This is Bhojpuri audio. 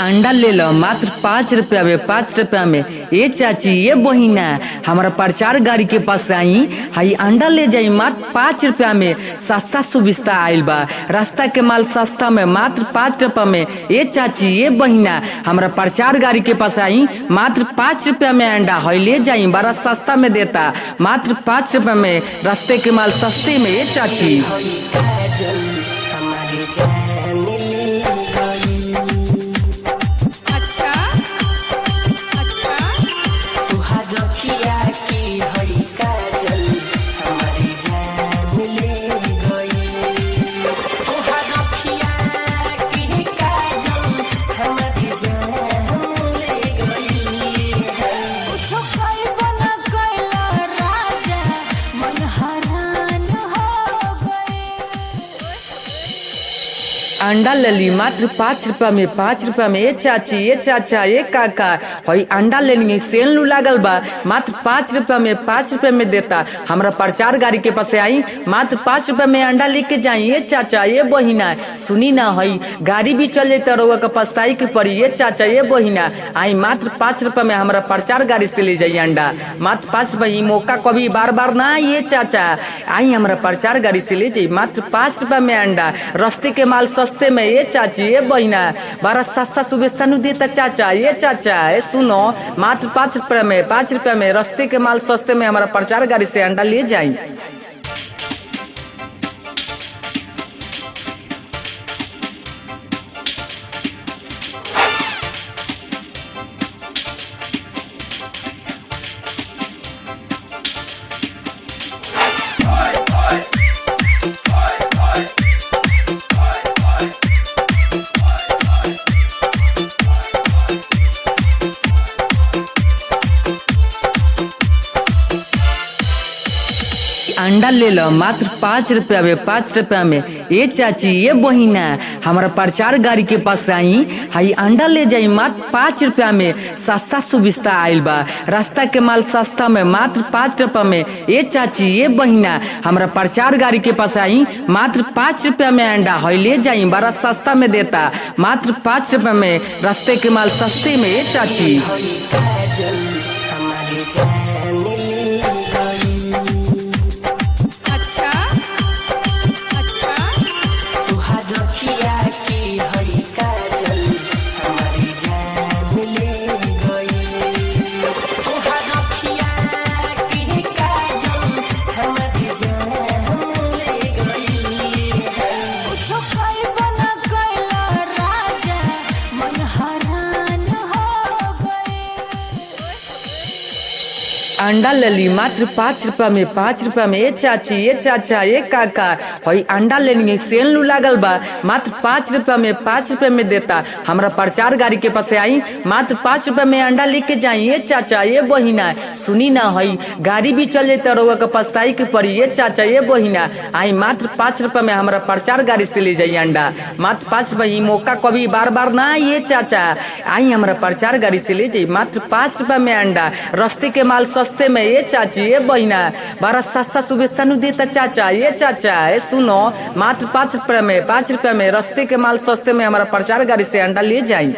अंडा ले लो मात्र 5 रुपया में, 5 रुपया में। ये चाची ये बहिना हमारा प्रचार गाड़ी के पास आई, हाई अंडा ले जाई मात्र 5 रुपया में। सस्ता सुविस्ता आइल बा, रास्ता के माल सस्ता में मात्र 5 रुपया में। ये चाची ये बहिना हमारा प्रचार गाड़ी के पास आई, मात्र 5 रुपया में अंडा हई ले जाई, बड़ा सस्ता में देता, मात्र 5 रुपया में। रास्ते के माल सस्ते में। ये चाची अंडा ले ली मात्र 5 रुपया में, 5 रुपया में। ये चाची ये चाचा ये काका हई अंडा लेनी सेल लू लागल बा, मात्र 5 रुपया में, 5 रुपया में देता। हमारा प्रचार गाड़ी के पास आई, मात्र 5 रुपया में अंडा लेके जाई। ये चाचा ये बहिना सुनी ना, हई गाड़ी भी चल जाता रउआ का पछताई के पड़ी। ये चाचा ये बहिना आई, मात्र 5 रुपया में हमारा प्रचार गाड़ी से ले जाइए अंडा, मात्र 5 रुपया। ये मौका कभी बार बार ना। ये चाचा आई हमारा प्रचार गाड़ी से ले जाइए, मात्र 5 रुपया में अंडा, रास्ते के माल सस्ते में। ये चाची ये बहिना बड़ा सस्ता सुविस्ता नु देता चाचा। ये चाचा ये सुनो, मात्र 5 रुपया में, 5 रुपया में। रास्ते के माल सस्ते में हमारा प्रचार गाड़ी से अंडा ले जाई। अंडा ले लो मात्र 5 रुपया में, 5 रुपया में। ये चाची ये बहिना हमारा प्रचार गाड़ी के पास आई, हाई अंडा ले जाई मात्र 5 रुपया में। सस्ता सुविस्ता आइल बा, रास्ता के माल सस्ता में, मात्र 5 रुपया में। ये चाची ये बहिना हमारा प्रचार गाड़ी के पास आई, मात्र 5 रुपया में अंडा हई ले जाई, बड़ा सस्ता में देता, मात्र 5 रुपया में। रास्ते के माल सस्ते में। ये चाची अंडा ले ली मात्र 5 रुपया में, 5 रुपया में। ये चाची ये चाचा ये काका हई अंडा लेनी सेल लू लागल बा, मात्र 5 रुपया में, 5 रुपया में देता। हमारा प्रचार गाड़ी के पास आई, मात्र 5 रुपया में अंडा लेके जाई। ये चाचा ये बहिना सुनी ना, हई गाड़ी भी चल जाता रउआ का पछताई के पड़ी। ये चाचा ये बहिना आई, मात्र 5 रुपया में हमारा प्रचार गाड़ी से ले जाई अंडा, मात्र 5 रुपया। ये मौका कभी बार बार ना। ये चाचा आई हमारा प्रचार गाड़ी से ले जाई, मात्र 5 रुपया में अंडा, रास्ते के माल सस्ते में। ये चाची ये बहिना बड़ा सस्ता सुविस्ता नु देता चाचा। ये चाचा ये सुनो, मात्र 5 रुपया में, 5 रुपया में। रास्ते के माल सस्ते में हमारा प्रचार गाड़ी से अंडा ले जाई।